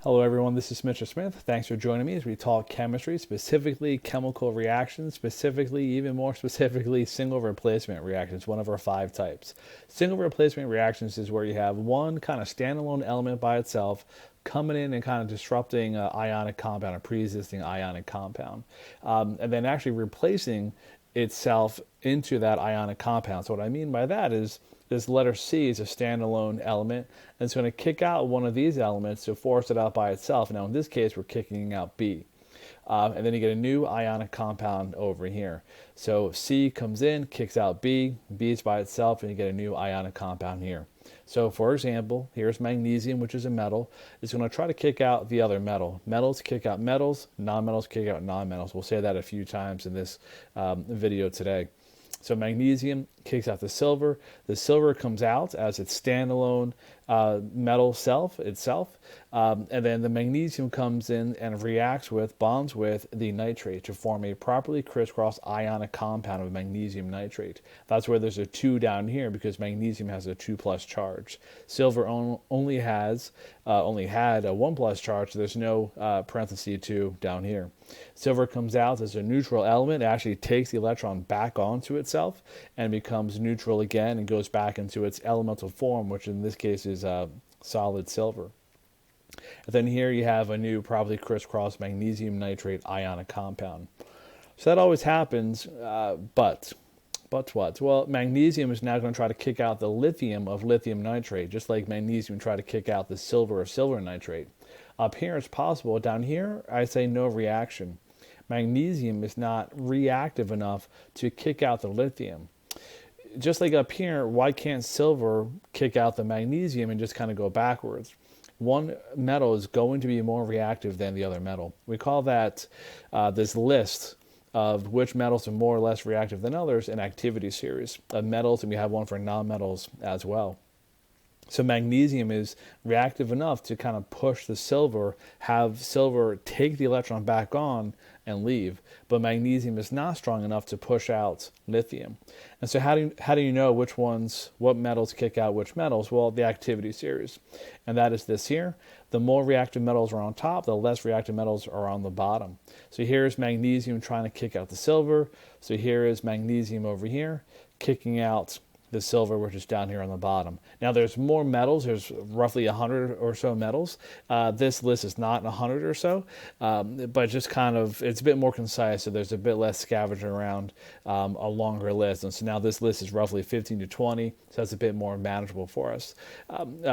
Hello everyone, this is Mr. Smith. Thanks for joining me as we talk chemistry, specifically chemical reactions, specifically, even more specifically, single replacement reactions, one of our 5 types. Single replacement reactions is where you have one kind of standalone element by itself coming in and kind of disrupting an ionic compound, a pre-existing ionic compound, and then actually replacing itself into that ionic compound. So what I mean by that is this letter C is a standalone element, and it's going to kick out one of these elements to force it out by itself. Now, in this case, we're kicking out B. And then you get a new ionic compound over here. So C comes in, kicks out B, B is by itself, and you get a new ionic compound here. So for example, here's magnesium, which is a metal. It's going to try to kick out the other metal. Metals kick out metals, nonmetals kick out nonmetals. We'll say that a few times in this video today. So magnesium kicks out the silver. The silver comes out as its standalone metal itself. And then the magnesium comes in and bonds with the nitrate to form a properly crisscrossed ionic compound of magnesium nitrate. That's where there's a 2 down here because magnesium has a 2+ charge. Silver only had a 1+ charge, so there's no parenthesis 2 down here. Silver comes out as a neutral element. It actually takes the electron back onto itself and becomes neutral again and goes back into its elemental form, which in this case is solid silver. And then here you have a new properly crisscrossed magnesium nitrate ionic compound. So that always happens, but what? Well, magnesium is now going to try to kick out the lithium of lithium nitrate, just like magnesium tried to kick out the silver of silver nitrate. Up here it's possible. Down here, I say no reaction. Magnesium is not reactive enough to kick out the lithium. Just like up here, why can't silver kick out the magnesium and just kind of go backwards? One metal is going to be more reactive than the other metal. We call that this list of which metals are more or less reactive than others an activity series of metals, and we have one for nonmetals as well. So magnesium is reactive enough to kind of push the silver, have silver take the electron back on and leave. But magnesium is not strong enough to push out lithium. And so how do you know what metals kick out which metals? Well, the activity series. And that is this here. The more reactive metals are on top, the less reactive metals are on the bottom. So here's magnesium trying to kick out the silver. So here is magnesium over here kicking out the silver, which is down here on the bottom. Now there's more metals. There's roughly 100 or so metals. This list is not 100 or so, but just kind of, it's a bit more concise, so there's a bit less scavenging around a longer list. And so now this list is roughly 15 to 20, so that's a bit more manageable for us.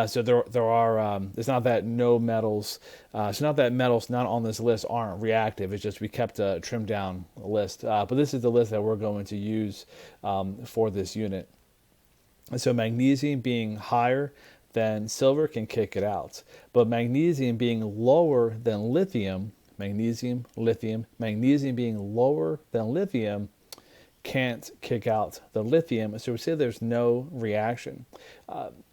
So there are, it's not that no metals, it's not that metals not on this list aren't reactive, it's just we kept a trimmed down list. But this is the list that we're going to use for this unit. And so magnesium being higher than silver can kick it out. But magnesium being lower than lithium, magnesium being lower than lithium can't kick out the lithium. So we say there's no reaction.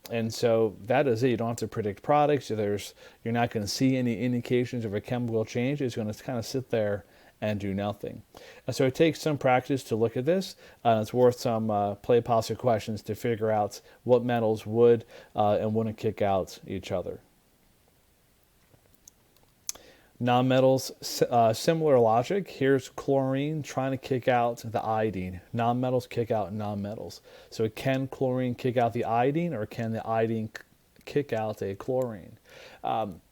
And so that is it. You don't have to predict products. You're not going to see any indications of a chemical change. It's going to kind of sit there and do nothing. And so it takes some practice to look at this. It's worth some play pasta questions to figure out what metals would and wouldn't kick out each other. Nonmetals, similar logic. Here's chlorine trying to kick out the iodine. Nonmetals kick out nonmetals. So can chlorine kick out the iodine, or can the iodine kick out a chlorine?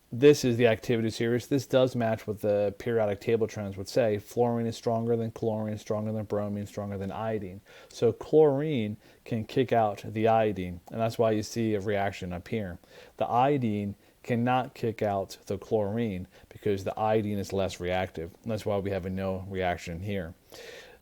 This is the activity series. This does match what the periodic table trends would say. Fluorine is stronger than chlorine, stronger than bromine, stronger than iodine. So chlorine can kick out the iodine, and that's why you see a reaction up here. The iodine cannot kick out the chlorine because the iodine is less reactive. And that's why we have a no reaction here.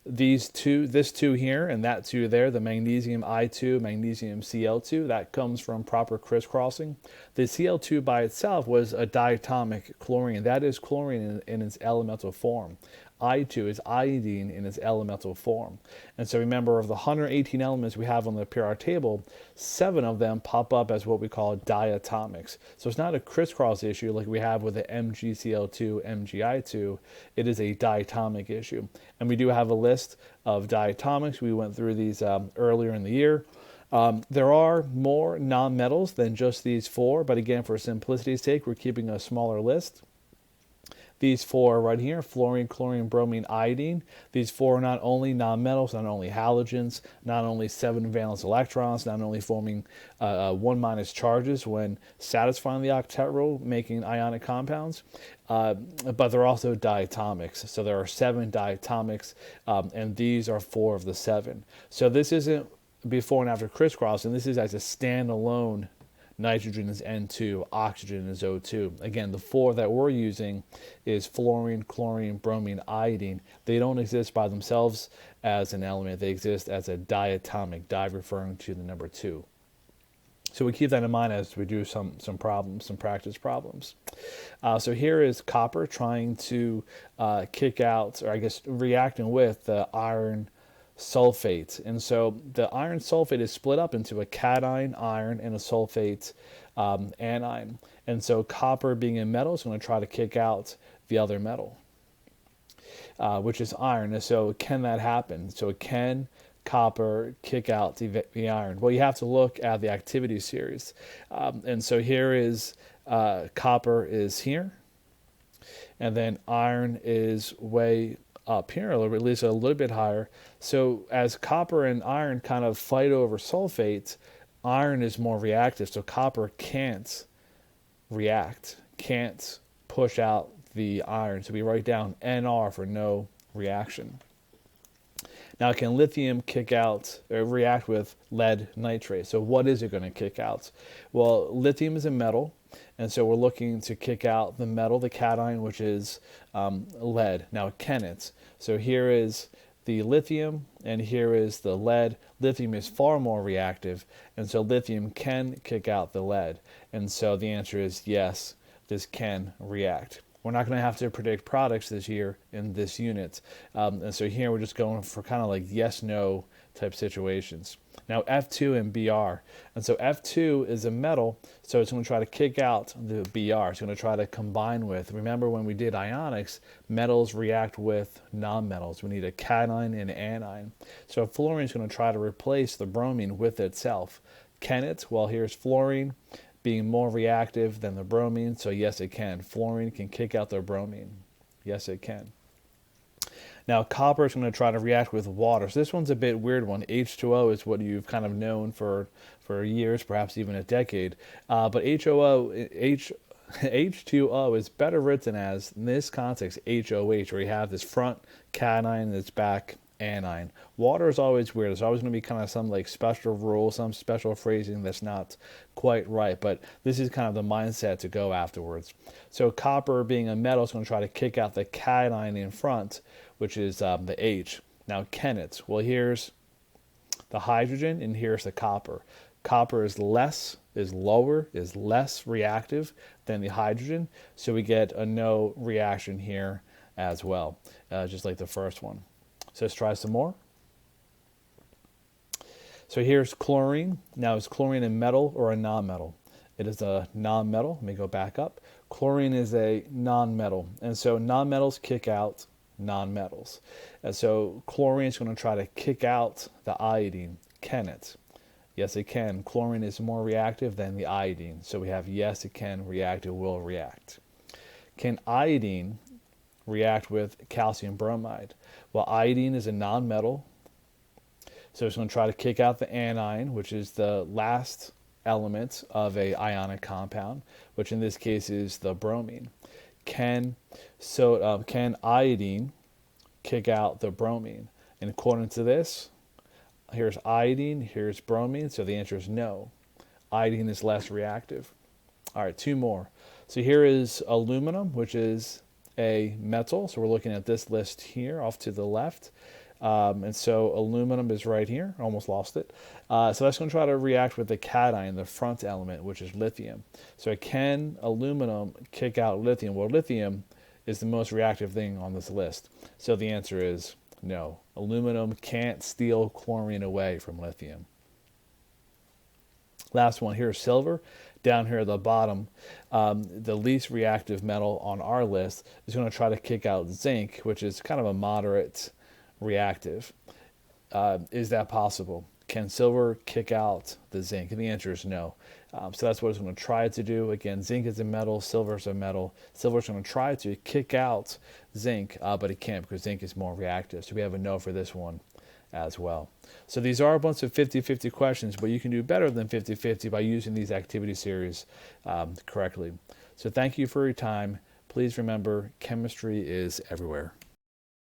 This 2 here and that 2 there, the magnesium I2, magnesium Cl2, that comes from proper crisscrossing. The Cl2 by itself was a diatomic chlorine. That is chlorine in its elemental form. I2 is iodine in its elemental form. And so remember, of the 118 elements we have on the periodic table, 7 of them pop up as what we call diatomics. So it's not a crisscross issue like we have with the MgCl2, MgI2. It is a diatomic issue. And we do have a list of diatomics. We went through these earlier in the year. There are more nonmetals than just these four, but again, for simplicity's sake, we're keeping a smaller list. These four right here, fluorine, chlorine, bromine, iodine, these four are not only nonmetals, not only halogens, not only 7 valence electrons, not only forming 1- charges when satisfying the octet rule, making ionic compounds, but they're also diatomics. So there are 7 diatomics, and these are 4 of the 7. So this isn't before and after crisscrossing. This is as a standalone. Nitrogen is N2, oxygen is O2. Again, the 4 that we're using is fluorine, chlorine, bromine, iodine. They don't exist by themselves as an element. They exist as a diatomic, di referring to the number 2. So we keep that in mind as we do some problems, some practice problems. So here is copper trying to kick out, or I guess reacting with the iron sulfate. And so the iron sulfate is split up into a cation iron and a sulfate anion. And so copper, being a metal, is going to try to kick out the other metal, which is iron. And so can that happen? So can copper kick out the iron? Well, you have to look at the activity series. And so here is copper is here, and then iron is way up here, or at least a little bit higher. So as copper and iron kind of fight over sulfates, iron is more reactive, so copper can't react, can't push out the iron. So we write down NR for no reaction. Now, can lithium kick out or react with lead nitrate? So what is it going to kick out? Well, lithium is a metal, and so we're looking to kick out the metal, the cation, which is lead. Now, can it? So here is the lithium, and here is the lead. Lithium is far more reactive, and so lithium can kick out the lead. And so the answer is yes, this can react. We're not going to have to predict products this year in this unit. And so here we're just going for kind of like yes-no type situations. Now F2 and Br. And so F2 is a metal, so it's going to try to kick out the Br. It's going to try to combine with. Remember when we did ionics, metals react with nonmetals. We need a cation and anion. So fluorine is going to try to replace the bromine with itself. Can it? Well, here's fluorine being more reactive than the bromine, so yes, it can. Fluorine can kick out the bromine. Yes, it can. Now, copper is going to try to react with water. So this one's a bit weird one. H2O is what you've kind of known for years, perhaps even a decade. But H2O is better written as, in this context, HOH, where you have this front cation and this back anion. Water is always weird. There's always going to be kind of some like special rule, some special phrasing that's not quite right, but this is kind of the mindset to go afterwards. So copper, being a metal, is going to try to kick out the cation in front, which is the H. Now, can it? Well, here's the hydrogen and here's the copper. Copper is less reactive than the hydrogen, so we get a no reaction here as well, just like the first one. So let's try some more. So here's chlorine. Now, is chlorine a metal or a nonmetal? It is a nonmetal. Let me go back up. Chlorine is a nonmetal, and so nonmetals kick out nonmetals. And so chlorine is going to try to kick out the iodine. Can it? Yes, it can. Chlorine is more reactive than the iodine, so we have yes, it can react, it will react. Can iodine react with calcium bromide? Well, iodine is a nonmetal, so it's going to try to kick out the anion, which is the last element of a ionic compound, which in this case is the bromine. Can iodine kick out the bromine? And according to this, here's iodine, here's bromine, so the answer is no. Iodine is less reactive. All right, 2 more. So here is aluminum, which is a metal. So we're looking at this list here off to the left. And so aluminum is right here. Almost lost it. So that's going to try to react with the cation, the front element, which is lithium. So can aluminum kick out lithium? Well, lithium is the most reactive thing on this list. So the answer is no. Aluminum can't steal chlorine away from lithium. Last one, here's silver. Down here at the bottom, the least reactive metal on our list is going to try to kick out zinc, which is kind of a moderate reactive. Is that possible? Can silver kick out the zinc? And the answer is no. So that's what it's going to try to do. Again, zinc is a metal, silver is a metal. Silver is going to try to kick out zinc, but it can't because zinc is more reactive. So we have a no for this one as well. So these are a bunch of 50-50 questions, but you can do better than 50-50 by using these activity series correctly. So thank you for your time. Please remember, chemistry is everywhere.